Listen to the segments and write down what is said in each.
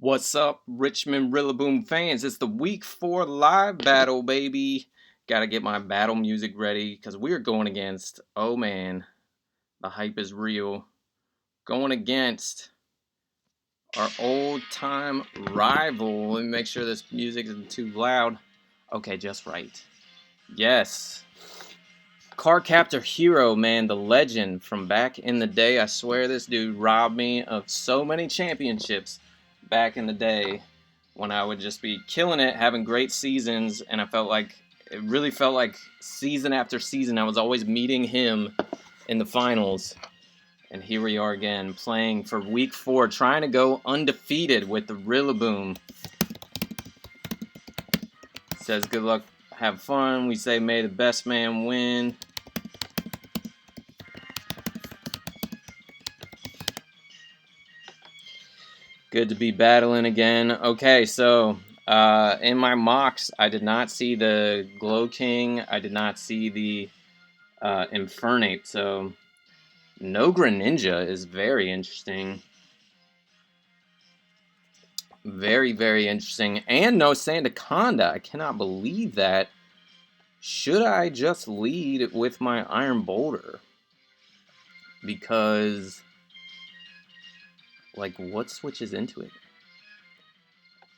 What's up, Richmond Rillaboom fans? It's the week 4 live battle, baby. Gotta get my battle music ready because we're going against, oh man, the hype is real. Going against our old time rival. Let me make sure this music isn't too loud. Okay, just right. Yes. Cardcaptor Hero, man, the legend from back in the day. I swear this dude robbed me of so many championships back in the day when I would just be killing it, having great seasons, and it really felt like season after season I was always meeting him in the finals. And here we are again, playing for week 4, trying to go undefeated with the Rillaboom. Says good luck, have fun. We say may the best man win. Good to be battling again. Okay, so in my mocks, I did not see the Glow King. I did not see the Infernape. So no Greninja is very interesting. Very, very interesting. And no Sandaconda. I cannot believe that. Should I just lead with my Iron Boulder? Because, like, what switches into it?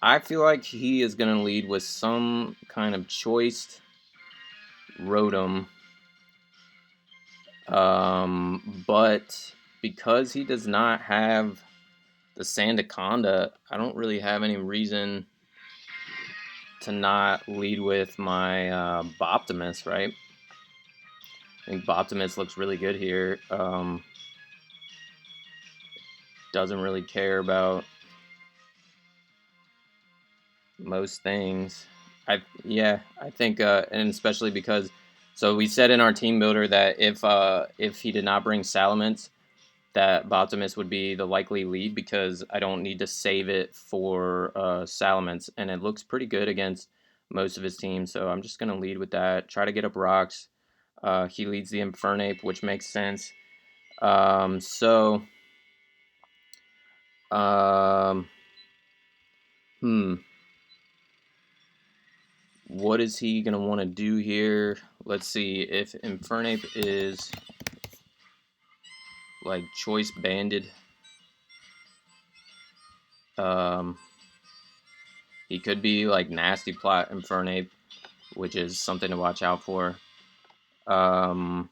I feel like he is going to lead with some kind of choiced Rotom. But because he does not have the Sandaconda, I don't really have any reason to not lead with my Boptimus, right? I think Boptimus looks really good here. Doesn't really care about most things. I think, and especially because, so we said in our team builder that if he did not bring Salamence, that Boptimus would be the likely lead because I don't need to save it for Salamence, and it looks pretty good against most of his team, so I'm just going to lead with that. Try to get up rocks. He leads the Infernape, which makes sense. What is he going to want to do here? Let's see. If Infernape is like choice banded, he could be like nasty plot Infernape, which is something to watch out for. But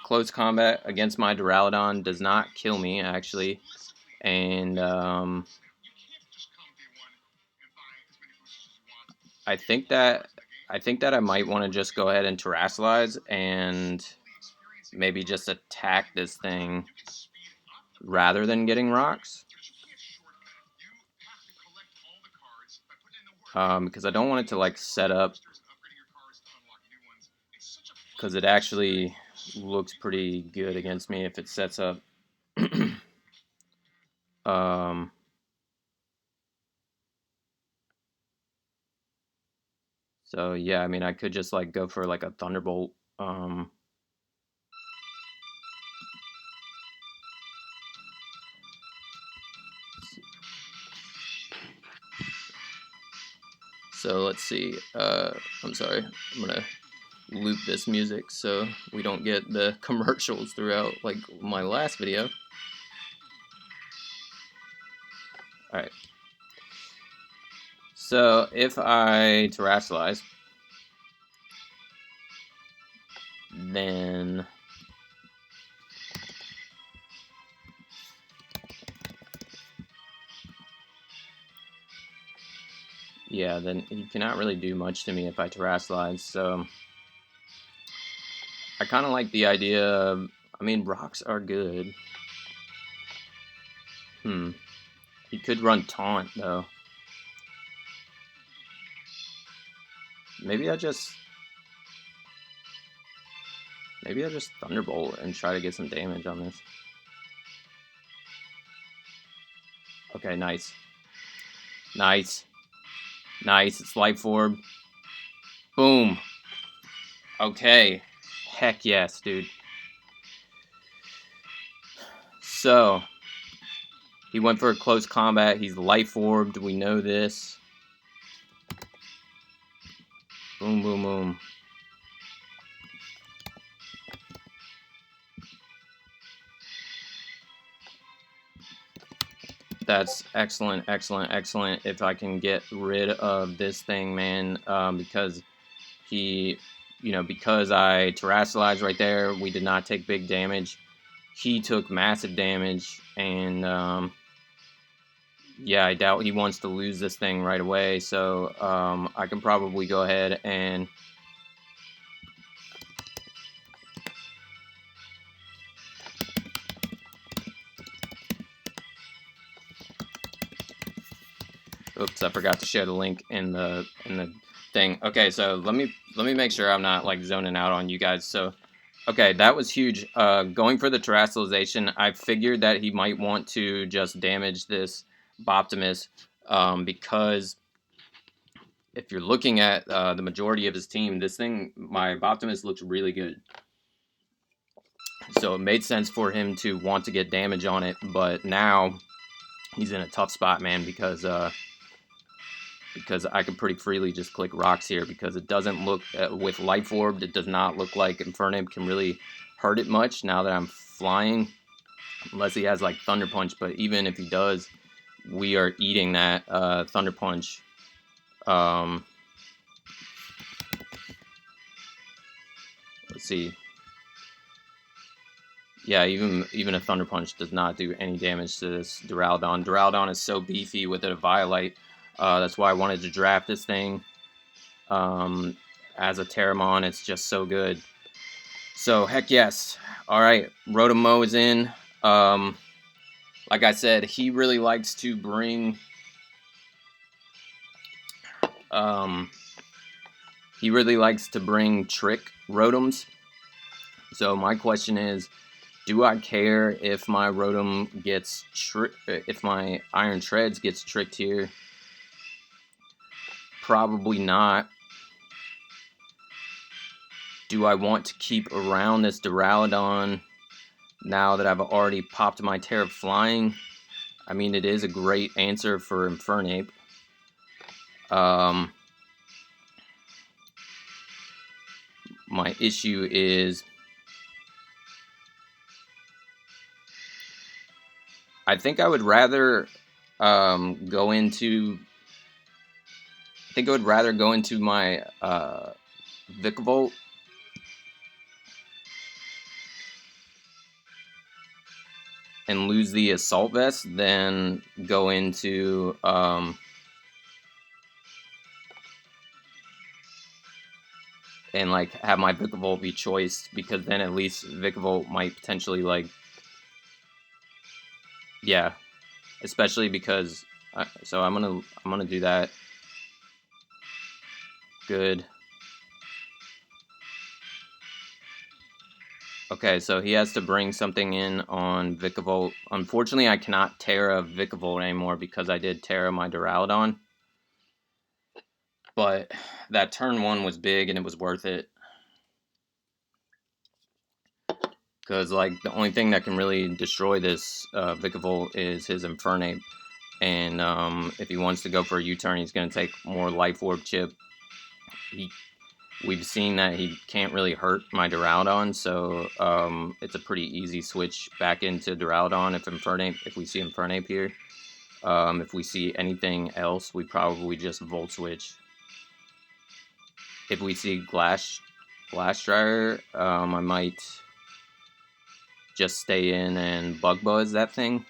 close combat against my Duraludon does not kill me, actually. And I think that I might want to just go ahead and Terrasilize and maybe just attack this thing rather than getting rocks. Because I don't want it to like set up, because it actually looks pretty good against me if it sets up. So yeah, I mean, I could just like go for like a Thunderbolt. So let's see. I'm sorry. I'm gonna loop this music so we don't get the commercials throughout like my last video. Alright. So if I Terrasilize, then yeah, then he cannot really do much to me if I Terrasilize, so I kind of like the idea of, I mean, rocks are good. He could run Taunt, though. Maybe I just Thunderbolt and try to get some damage on this. Okay, nice. Nice. Nice, it's Life Orb. Boom. Okay. Heck yes, dude. So, He went for a close combat. He's life orbed. We know this. Boom, boom, boom. That's excellent, excellent, excellent. If I can get rid of this thing, man, because he, because I terrestrialized right there, we did not take big damage. He took massive damage, and yeah, I doubt he wants to lose this thing right away. So I can probably go ahead and oops, I forgot to share the link in the thing. Okay, so let me make sure I'm not like zoning out on you guys. So okay, that was huge. Going for the terrestrialization, I figured that he might want to just damage this Boptimus because if you're looking at the majority of his team, this thing, my Boptimus looks really good. So it made sense for him to want to get damage on it, but now he's in a tough spot, man, because I can pretty freely just click rocks here because it doesn't look, with Life Orb, it does not look like Infernape can really hurt it much now that I'm flying, unless he has like Thunder Punch, but even if he does, we are eating that Thunder Punch. Let's see. Yeah, even a Thunder Punch does not do any damage to this Duraludon. Duraludon is so beefy with a Violite. That's why I wanted to draft this thing. As a Terramon, it's just so good. So, heck yes. Alright, Rotomo is in. Like I said, he really likes to bring... he really likes to bring trick Rotoms. So my question is, do I care if my Rotom gets if my Iron Treads gets tricked here? Probably not. Do I want to keep around this Duraludon now that I've already popped my Terra Flying? I mean, it is a great answer for Infernape. My issue is I think I would rather go into my Vikavolt and lose the Assault Vest than go into and like have my Vikavolt be choiced, because then at least Vikavolt might potentially like, yeah, especially because so I'm gonna do that. Good. Okay, so he has to bring something in on Vikavolt. Unfortunately, I cannot Terra Vikavolt anymore because I did Terra my Duraludon. But that turn 1 was big and it was worth it. Because, like, the only thing that can really destroy this Vikavolt is his Infernape. And if he wants to go for a U-turn, he's going to take more Life Orb Chip. We've seen that he can't really hurt my Duraludon, so it's a pretty easy switch back into Duraludon if we see Infernape here. If we see anything else, we probably just Volt Switch. If we see Glass Dryer, I might just stay in and Bug Buzz that thing.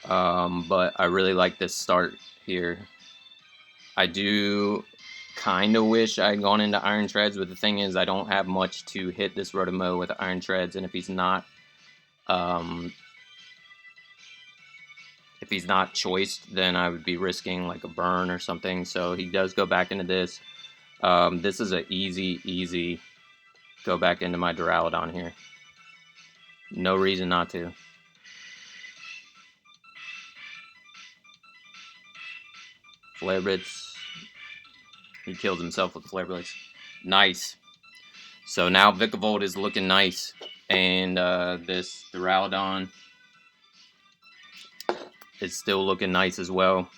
But I really like this start here. I do kind of wish I had gone into Iron Treads, but the thing is I don't have much to hit this Rotomo with Iron Treads, and if he's not choiced, then I would be risking like a burn or something. So he does go back into this. This is an easy go back into my Duraludon here. No reason not to. Flare Blitz. He kills himself with Flare Blitz. Nice. So now Vikavolt is looking nice. and this Duraludon is still looking nice as well.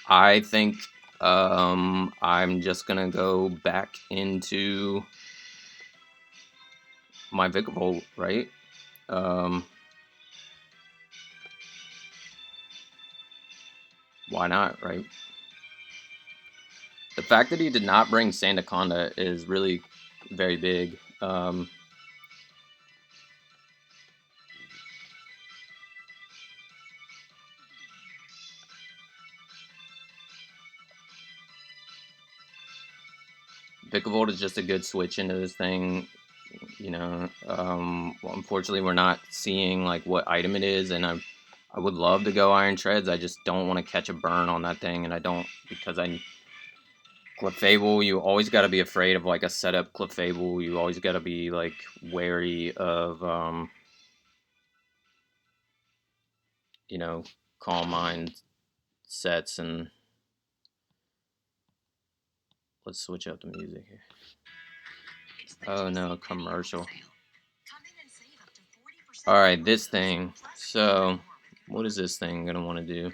I think I'm just gonna go back into my Vikavolt, right? Why not, right? The fact that he did not bring Sandaconda is really very big. Vikavolt is just a good switch into this thing. You know, well, unfortunately, we're not seeing like what item it is, and I would love to go Iron Treads. I just don't want to catch a burn on that thing, and I don't because I Clefable. You always got to be afraid of like a setup Clefable. You always got to be like wary of you know, Calm Mind sets, and let's switch up the music here. Oh no, commercial. Alright, this thing. So, what is this thing gonna want to do?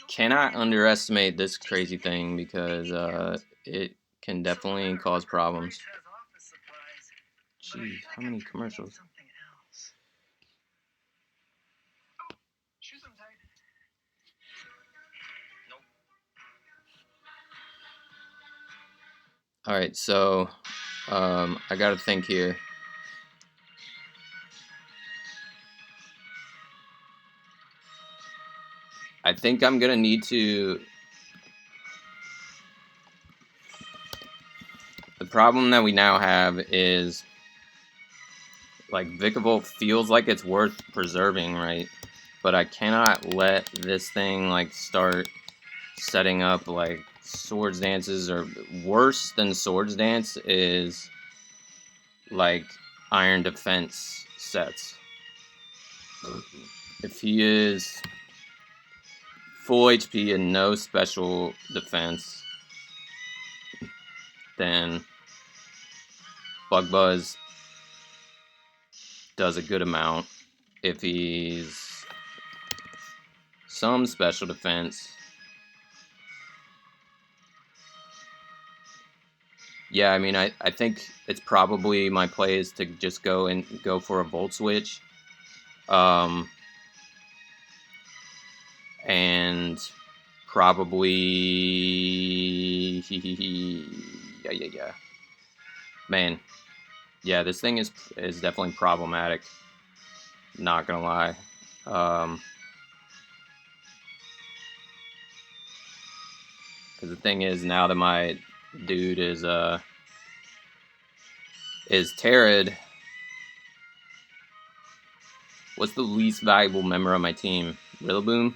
Cannot underestimate this crazy thing because it can definitely cause problems. Jeez, how many commercials? Alright, so I gotta think here. I think I'm gonna need to. The problem that we now have is like Vikavolt feels like it's worth preserving, right? But I cannot let this thing like start setting up like Swords Dances, or worse than Swords Dance is like Iron Defense sets. If he is full HP and no special defense, then Bug Buzz does a good amount. If he's some special defense, yeah, I mean, I think it's probably my play is to just go for a Volt Switch. And probably yeah. Man, yeah, this thing is definitely problematic. Not gonna lie. Because the thing is, now that my dude is Terrid, what's the least valuable member of my team? Rillaboom?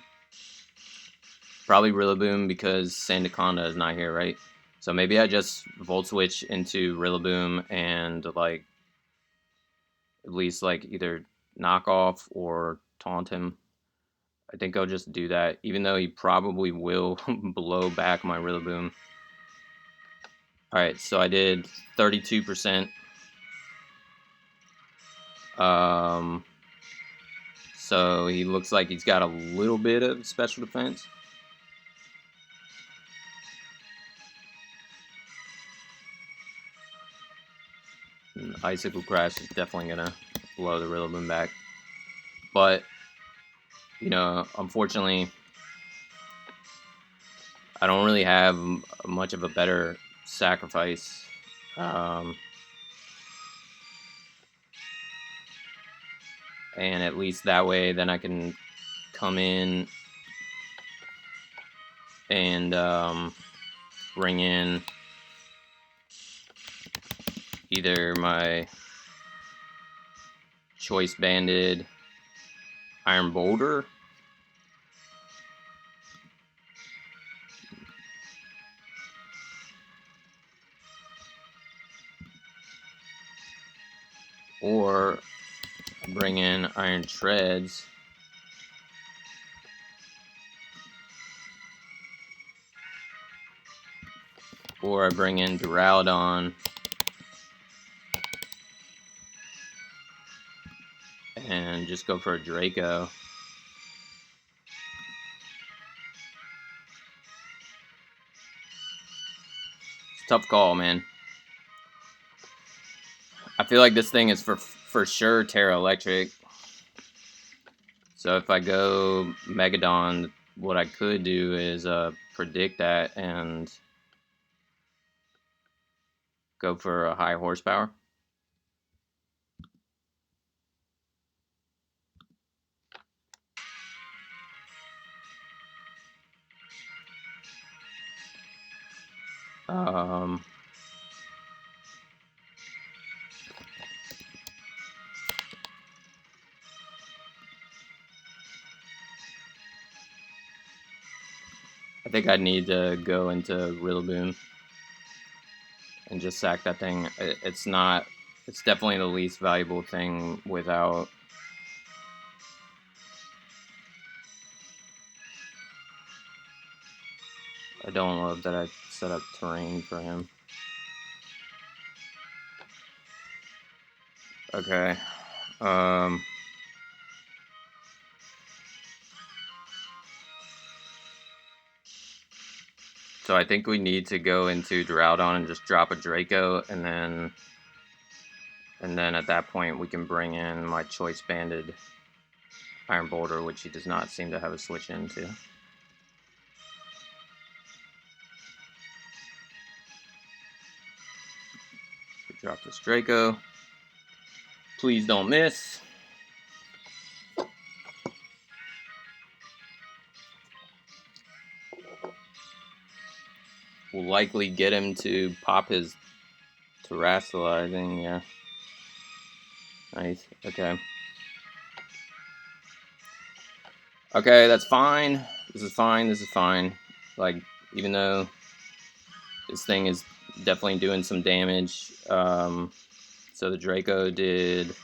Probably Rillaboom because Sandaconda is not here, right? So maybe I just Volt Switch into Rillaboom and like at least like either knock off or taunt him. I think I'll just do that, even though he probably will blow back my Rillaboom. Alright, so I did 32%. So he looks like he's got a little bit of special defense. And Icicle Crash is definitely gonna blow the Rillaboom back. But, you know, unfortunately, I don't really have much of a better sacrifice. And at least that way, then I can come in and bring in either my Choice Banded Iron Boulder, or bring in Iron Treads, or I bring in Duraludon and just go for a Draco. It's a tough call, man. I feel like this thing is for sure Terra Electric. So if I go Megadon, what I could do is predict that and go for a high horsepower. I think I'd need to go into Rillaboom and just sack that thing. It's not. It's definitely the least valuable thing without. I don't love that I set up terrain for him. Okay. So I think we need to go into Duraludon and just drop a Draco, and then at that point we can bring in my choice banded Iron Boulder, which he does not seem to have a switch into. Drop this Draco. Please don't miss. Will likely get him to pop his Terrasolizing, yeah. Nice, okay. Okay, that's fine. This is fine, this is fine. Like, even though this thing is definitely doing some damage. So the Draco did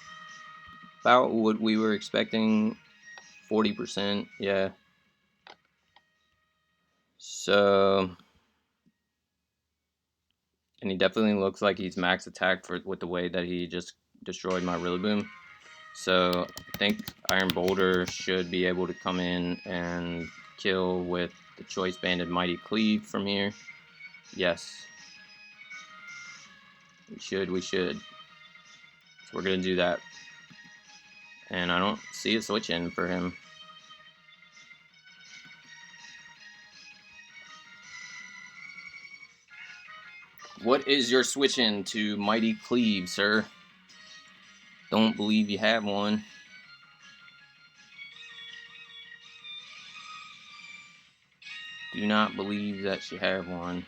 about what we were expecting, 40%, yeah. So, and he definitely looks like he's max attack with the way that he just destroyed my Rillaboom. So I think Iron Boulder should be able to come in and kill with the Choice Banded Mighty Cleave from here. Yes. We should. So we're going to do that. And I don't see a switch in for him. What is your switch in to Mighty Cleave, sir? Don't believe you have one. Do not believe that you have one.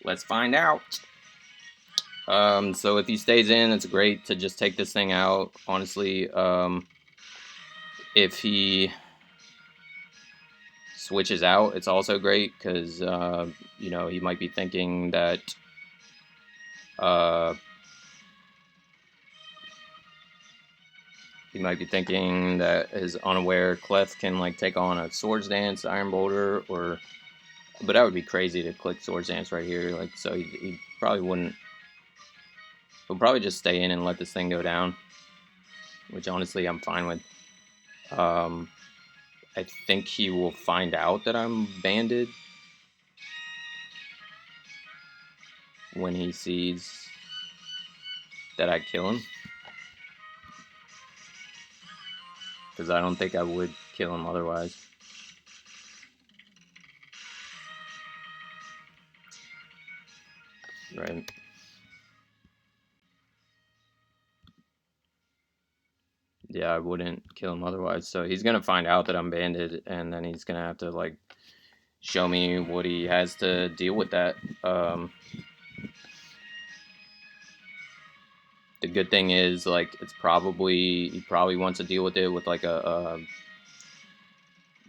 Let's find out. So if he stays in, it's great to just take this thing out. Honestly, if he switches out, it's also great because you know, he might be thinking that his unaware Clef can like take on a Swords Dance, Iron Boulder, or but that would be crazy to click Swords Dance right here. Like, so he probably wouldn't. He'll probably just stay in and let this thing go down, which honestly I'm fine with. I think he will find out that I'm banded when he sees that I kill him. Because I don't think I would kill him otherwise. Right. Yeah, I wouldn't kill him otherwise. So he's going to find out that I'm banded, and then he's going to have to, like, show me what he has to deal with that. The good thing is, like, he probably wants to deal with it with, like, a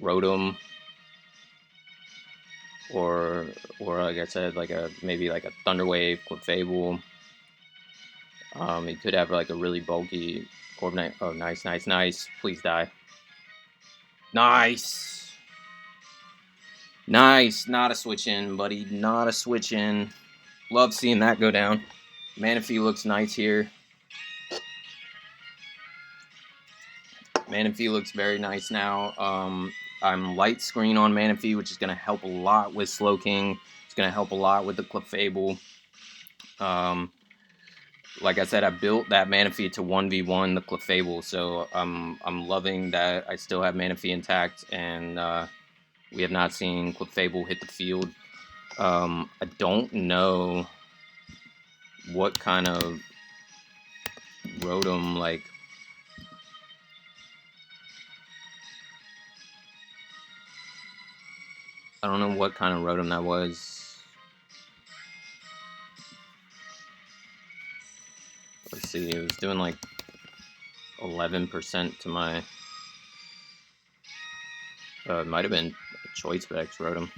Rotom, or like I said, like maybe like a Thunderwave, Clefable. He could have like a really bulky Corviknight. Oh, nice, nice, nice. Please die. Nice. Nice. Not a switch in, buddy. Not a switch in. Love seeing that go down. Manaphy looks nice here. Manaphy looks very nice now. I'm light screen on Manaphy, which is going to help a lot with Slowking. It's going to help a lot with the Clefable. Like I said, I built that Manaphy to 1v1 the Clefable, so I'm loving that I still have Manaphy intact, and we have not seen Clefable hit the field. I don't know what kind of Rotom, like, I don't know what kind of Rotom that was. Let's see, it was doing like 11% to my, it might have been a Choice Specs Rotom.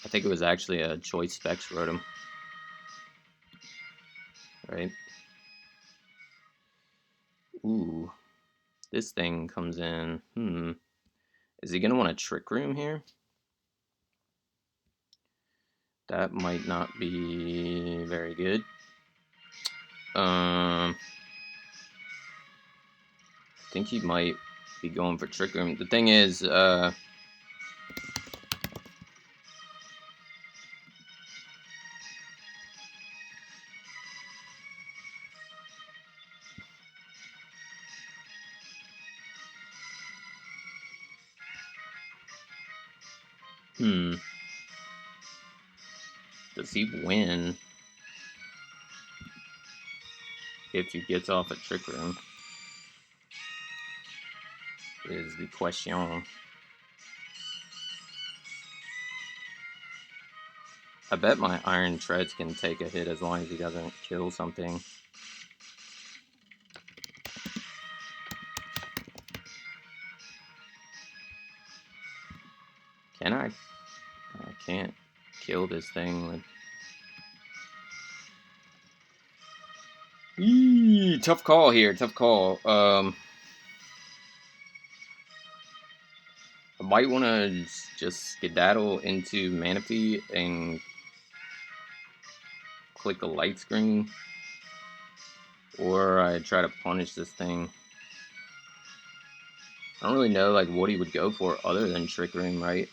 I think it was actually a Choice Specs Rotom. Right? Ooh. This thing comes in. Is he going to want a Trick Room here? That might not be very good. I think he might be going for Trick Room. The thing is, does he win if he gets off a Trick Room? Is the question. I bet my Iron Treads can take a hit as long as he doesn't kill something. Can I? I can't kill this thing with... Eee, tough call here, tough call. I might want to just skedaddle into Manaphy and click a light screen, or I try to punish this thing. I don't really know like what he would go for other than Trick Room, right?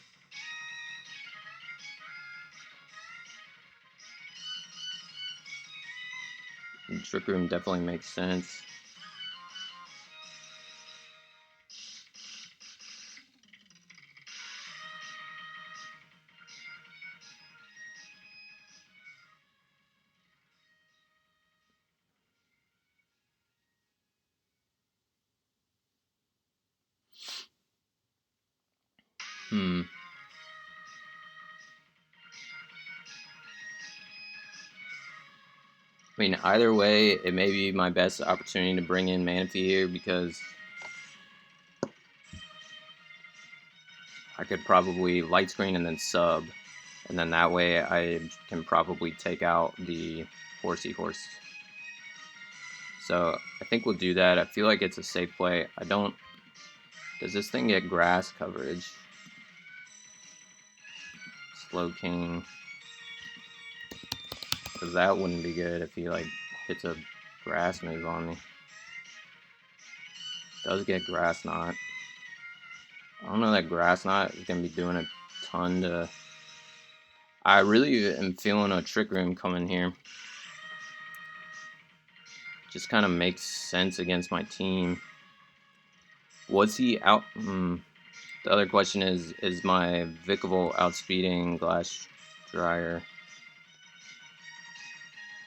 And Trick Room definitely makes sense. I mean, either way, it may be my best opportunity to bring in Manaphy here because I could probably light screen and then sub, and then that way I can probably take out the Horsey Horse. So I think we'll do that. I feel like it's a safe play. I don't... Does this thing get grass coverage? Slowking. Because that wouldn't be good if he like hits a grass move on me. Does get grass knot. I don't know that grass knot is going to be doing a ton to... I really am feeling a Trick Room coming here. Just kind of makes sense against my team. Was he out... The other question is my Vikavolt outspeeding Glass Dryer?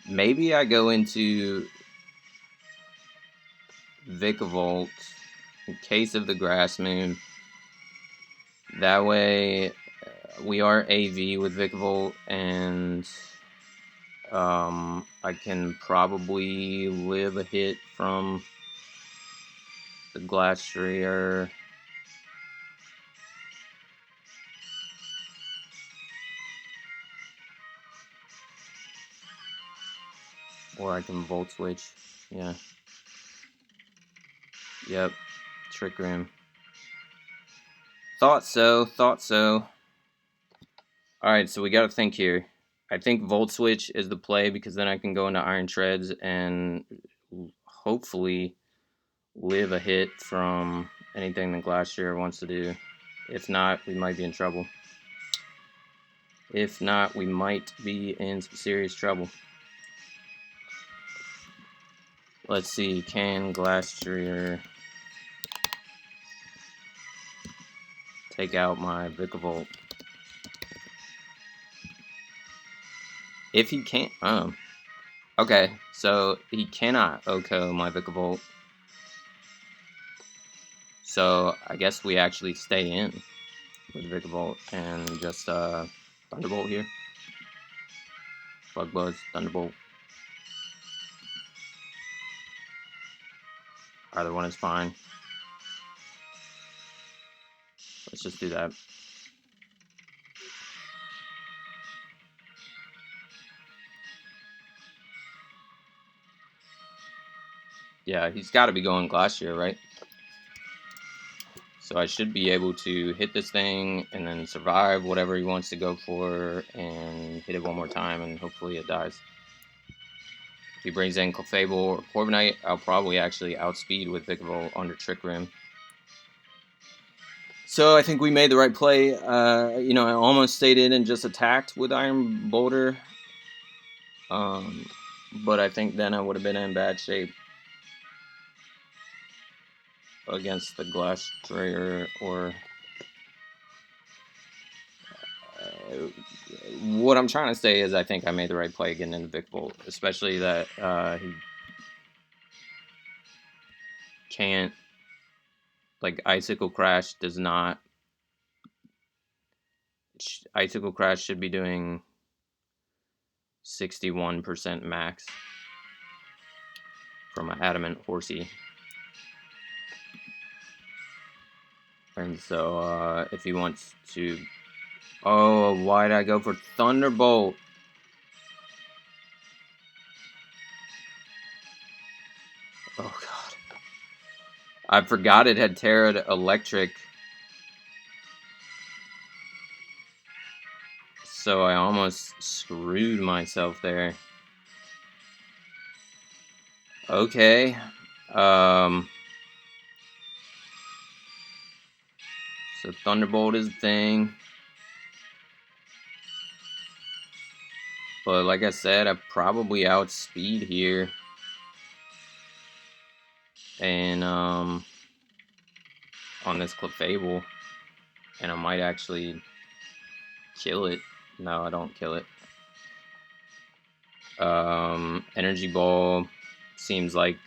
Maybe I go into Vikavolt in case of the grass move. That way, we are AV with Vikavolt, and I can probably live a hit from the Glass Dryer. Or I can Volt Switch. Yeah. Yep. Trick Room. Thought so, thought so. Alright, so we gotta think here. I think Volt Switch is the play because then I can go into Iron Treads and hopefully live a hit from anything the Glacier wants to do. If not, we might be in trouble. If not, we might be in some serious trouble. Let's see, can Glacier take out my Vikavolt? If he can't, okay, so he cannot OHKO my Vikavolt. So I guess we actually stay in with Vikavolt and just Thunderbolt here. Bug Buzz, Thunderbolt. Either one is fine. Let's just do that. Yeah, he's got to be going Glacier, right? So I should be able to hit this thing and then survive whatever he wants to go for and hit it one more time and hopefully it dies. If he brings in Clefable or Corviknight, I'll probably actually outspeed with Vikavolt under Trick Room. So I think we made the right play. You know, I almost stayed in and just attacked with Iron Boulder. But I think then I would have been in bad shape against the Glacier or... what I'm trying to say is I think I made the right play getting into Vikavolt, especially that he can't, like, Icicle Crash does not... Icicle Crash should be doing 61% max from an Adamant Horsey. And so if he wants to... Oh, why'd I go for Thunderbolt? Oh, God. I forgot it had Terra Electric. So I almost screwed myself there. Okay. So Thunderbolt is a thing. But like I said, I probably outspeed here. And on this Clefable. And I might actually kill it. No, I don't kill it. Energy Ball seems like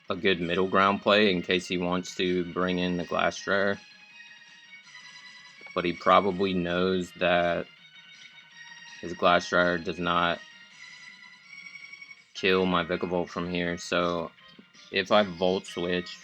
a good middle ground play in case he wants to bring in the Glacier. But he probably knows that his Glacier does not kill my Vikavolt from here. So if I Volt Switch,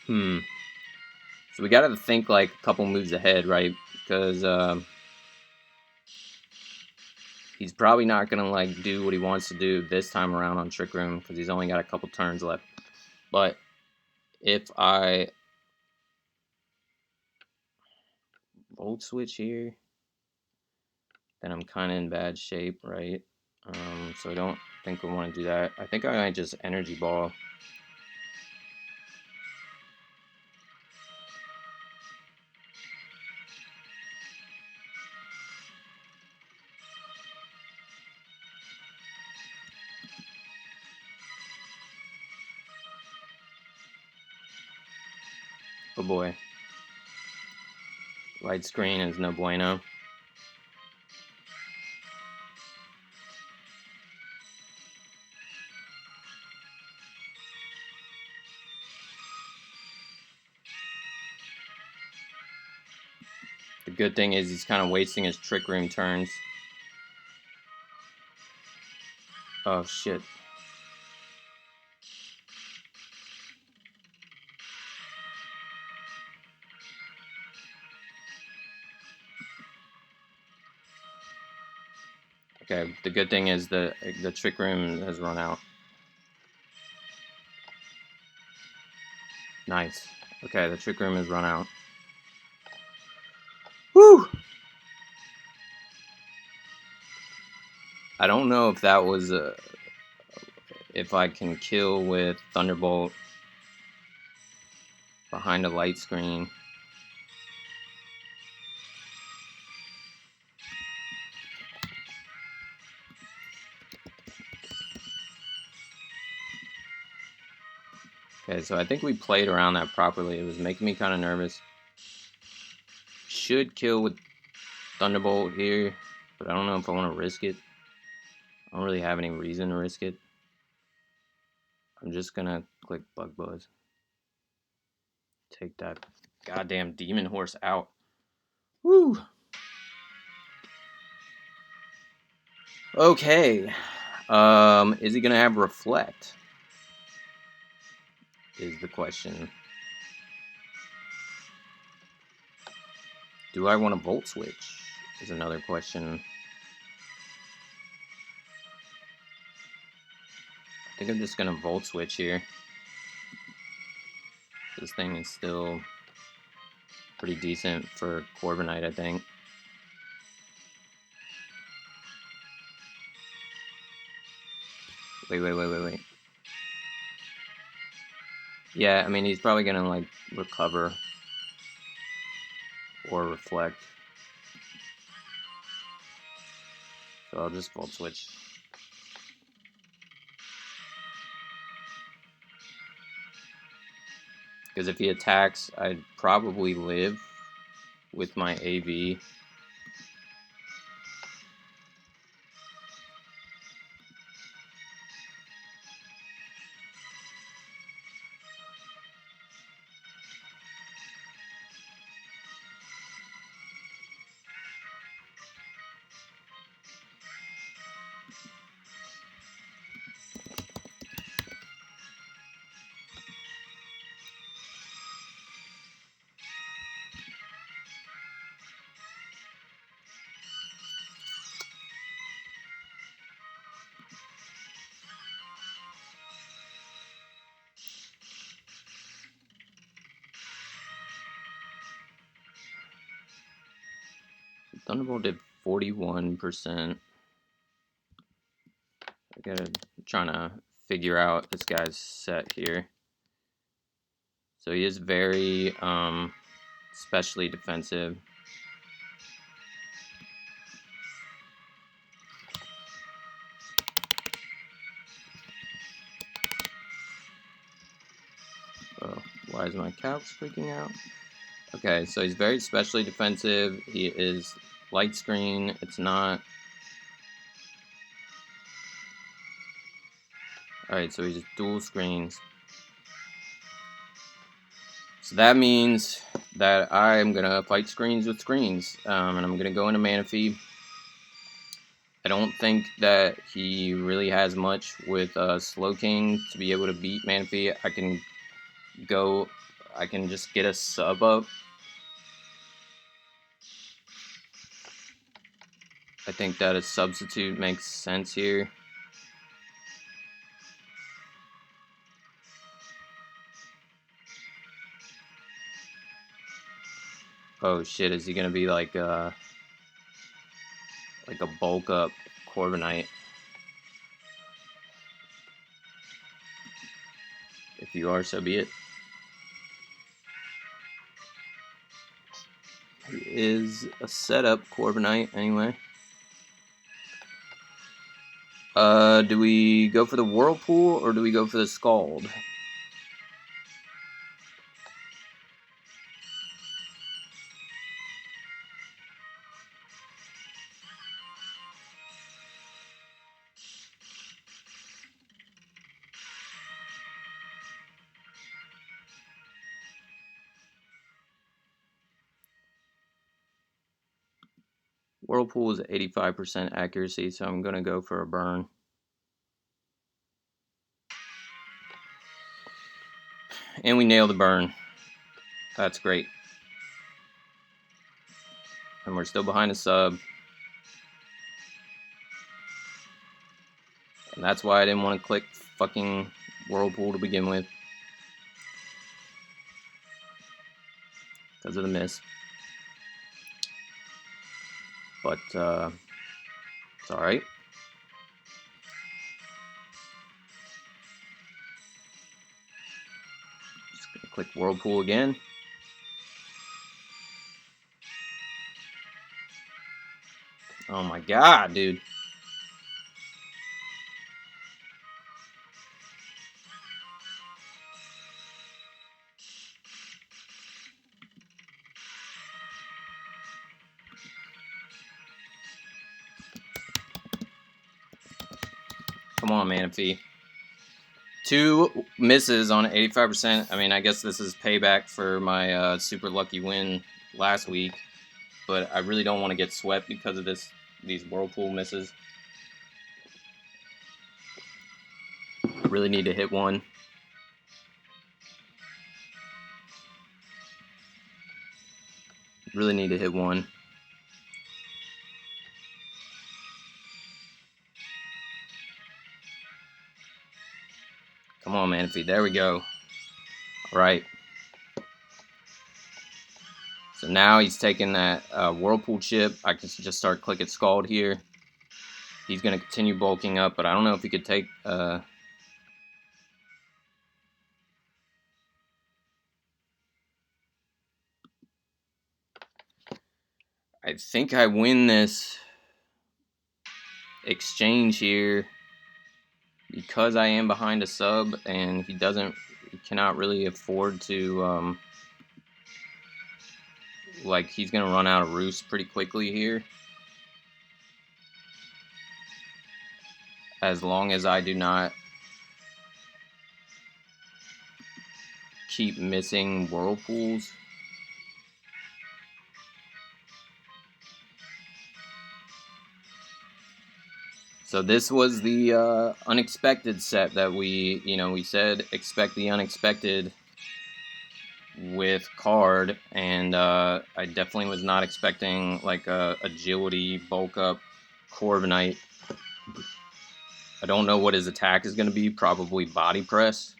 so we gotta think like a couple moves ahead, right? Because he's probably not gonna like do what he wants to do this time around on Trick Room because he's only got a couple turns left. But if I Volt Switch here, then I'm kind of in bad shape, right? So I don't think we want to do that. I think I might just Energy Ball. Oh boy. Light screen is no bueno. The good thing is he's kind of wasting his Trick Room turns. Oh shit. Okay, the good thing is the trick room has run out. Nice. Okay, the trick room has run out. Woo! I don't know if that was if I can kill with Thunderbolt behind a light screen. Okay, so I think we played around that properly. It was making me kind of nervous. Should kill with Thunderbolt here, but I don't know if I want to risk it. I don't really have any reason to risk it. I'm just gonna click Bug Buzz. Take that goddamn demon horse out. Woo! Okay. Is he gonna have Reflect? Is the question. Do I want to Volt Switch? Is another question. I think I'm just gonna Volt Switch here. This thing is still pretty decent for Corviknight, I think. Wait. Yeah, I mean, he's probably gonna, like, recover or reflect. So I'll just Volt Switch. Because if he attacks, I'd probably live with my AV. Thunderbolt did 41%. Trying to figure out this guy's set here. So he is very specially defensive. Oh, why is my couch freaking out? Okay, so he's very specially defensive. He is light screen. It's not. Alright, so he's dual screens. So that means that I'm going to fight screens with screens. And I'm going to go into Manaphy. I don't think that he really has much with Slowking to be able to beat Manaphy. I can just get a sub up. I think that a substitute makes sense here. Oh shit, is he gonna be like a bulk up Corviknight? If you are, so be it. He is a setup Corviknight anyway. Do we go for the Whirlpool or do we go for the Scald? Whirlpool is 85% accuracy, so I'm gonna go for a burn. And we nail the burn. That's great. And we're still behind a sub. And that's why I didn't want to click fucking Whirlpool to begin with. Because of the miss. But, it's alright. Just gonna click Whirlpool again. Oh my god, dude. Come on, Manaphy. 2 misses on 85%. I mean, I guess this is payback for my super lucky win last week. But I really don't want to get swept because of these Whirlpool misses. I really need to hit one. Really need to hit one. Come on, Manaphy. There we go. Alright. So now he's taking that Whirlpool chip. I can just start clicking Scald here. He's going to continue bulking up, but I don't know if he could take... I think I win this exchange here because I am behind a sub, and he cannot really afford to... like, he's going to run out of roost pretty quickly here. As long as I do not keep missing Whirlpools. So this was the unexpected set that we said expect the unexpected with card, and I definitely was not expecting like a agility bulk up Corviknight. I don't know what his attack is going to be, probably body press.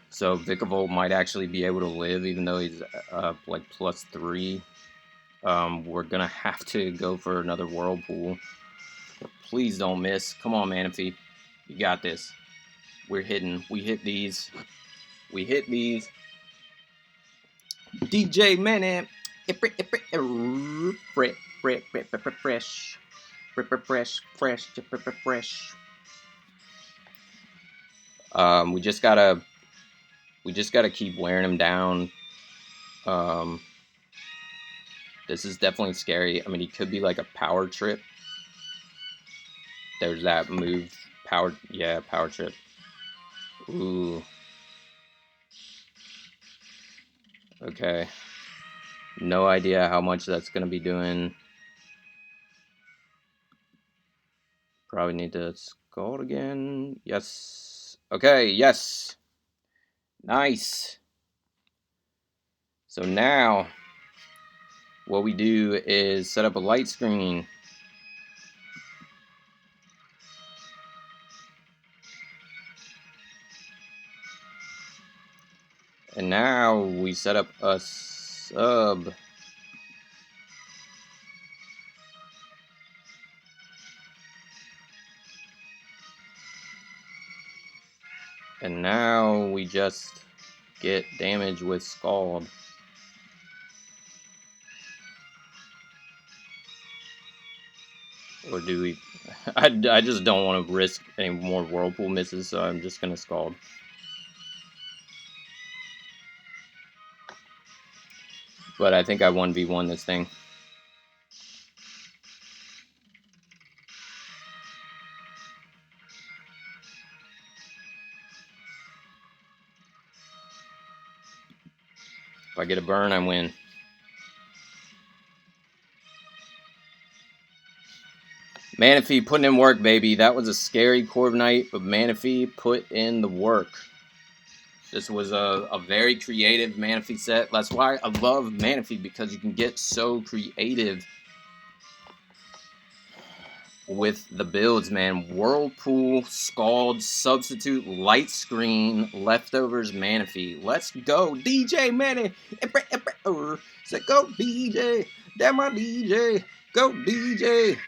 So Vikavolt might actually be able to live even though he's like +3. We're going to have to go for another Whirlpool. Please don't miss. Come on, Manaphy. You got this. We're hitting. We hit these. We hit these. DJ Manap. Fresh. We just gotta keep wearing him down. This is definitely scary. I mean, he could be like a power trip. There's that move. Power trip. Ooh. Okay. No idea how much that's gonna be doing. Probably need to Scald again. Yes. Okay, yes. Nice. So now, what we do is set up a light screen. And now we set up a sub. And now we just get damage with Scald. Or do we... I just don't want to risk any more Whirlpool misses, so I'm just going to Scald. But I think I 1v1 this thing. If I get a burn, I win. Manaphy putting in work, baby. That was a scary Corviknight, but Manaphy put in the work. This was a very creative Manaphy set. That's why I love Manaphy, because you can get so creative with the builds, man. Whirlpool, Scald, Substitute, Light Screen, Leftovers, Manaphy. Let's go, DJ Manny. Say go, DJ. That my DJ. Go, DJ.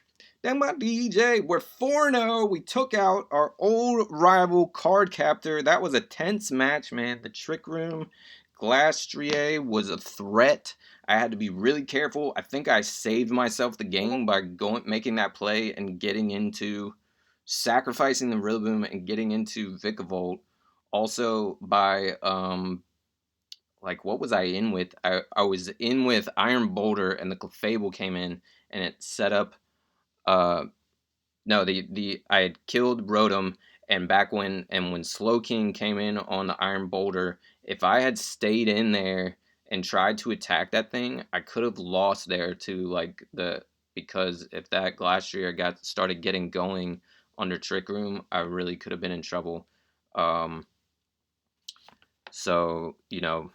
That my DJ. We're 4-0. We took out our old rival Card Captor. That was a tense match, man. The Trick Room, Glastrier was a threat. I had to be really careful. I think I saved myself the game by making that play and getting into sacrificing the Rillaboom and getting into Vikavolt. Also by like what was I in with? I was in with Iron Boulder and the Clefable came in and it set up no, the I had killed Rotom, and back when Slowking came in on the Iron Boulder, if I had stayed in there and tried to attack that thing, I could have lost there to like the because if that Glastrier got started getting going under Trick Room, I really could have been in trouble. Um, so you know,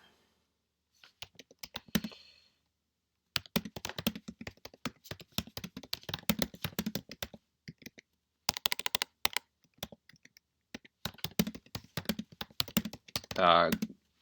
uh,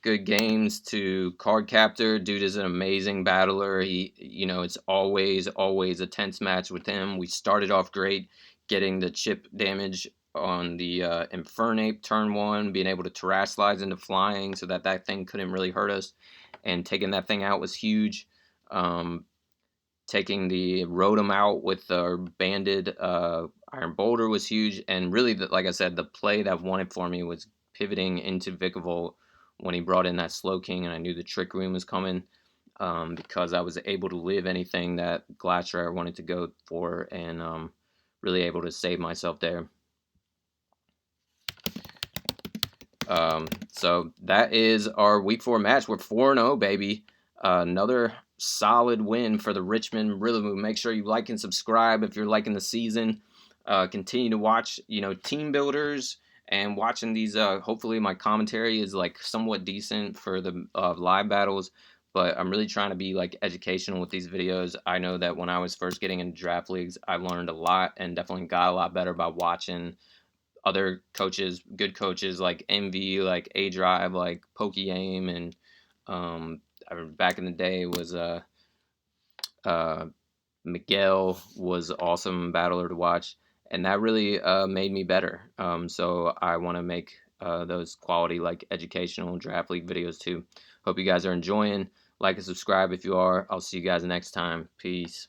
good games to Card Captor. Dude is an amazing battler. It's always a tense match with him. We started off great, getting the chip damage on the Infernape turn 1, being able to Terrasilize into flying so that thing couldn't really hurt us, and taking that thing out was huge. Um, Taking the Rotom out with our banded Iron Boulder was huge, and really, like I said, the play that won it for me was pivoting into Vikavolt when he brought in that Slowking, and I knew the Trick Room was coming because I was able to live anything that Glastrier wanted to go for, and really able to save myself there. So that is our week 4 match. We're 4-0, baby. Another solid win for the Richmond Rillaboom. Make sure you like and subscribe if you're liking the season. Continue to watch, team builders and watching these. Hopefully, my commentary is like somewhat decent for the live battles. But I'm really trying to be like educational with these videos. I know that when I was first getting into draft leagues, I learned a lot and definitely got a lot better by watching other coaches, good coaches like Envy, like A Drive, like Pokey Aim, and back in the day was uh, Miguel was awesome battler to watch, and that really made me better. So I want to make those quality like educational draft league videos too. Hope you guys are enjoying. Like and subscribe if you are. I'll see you guys next time. Peace.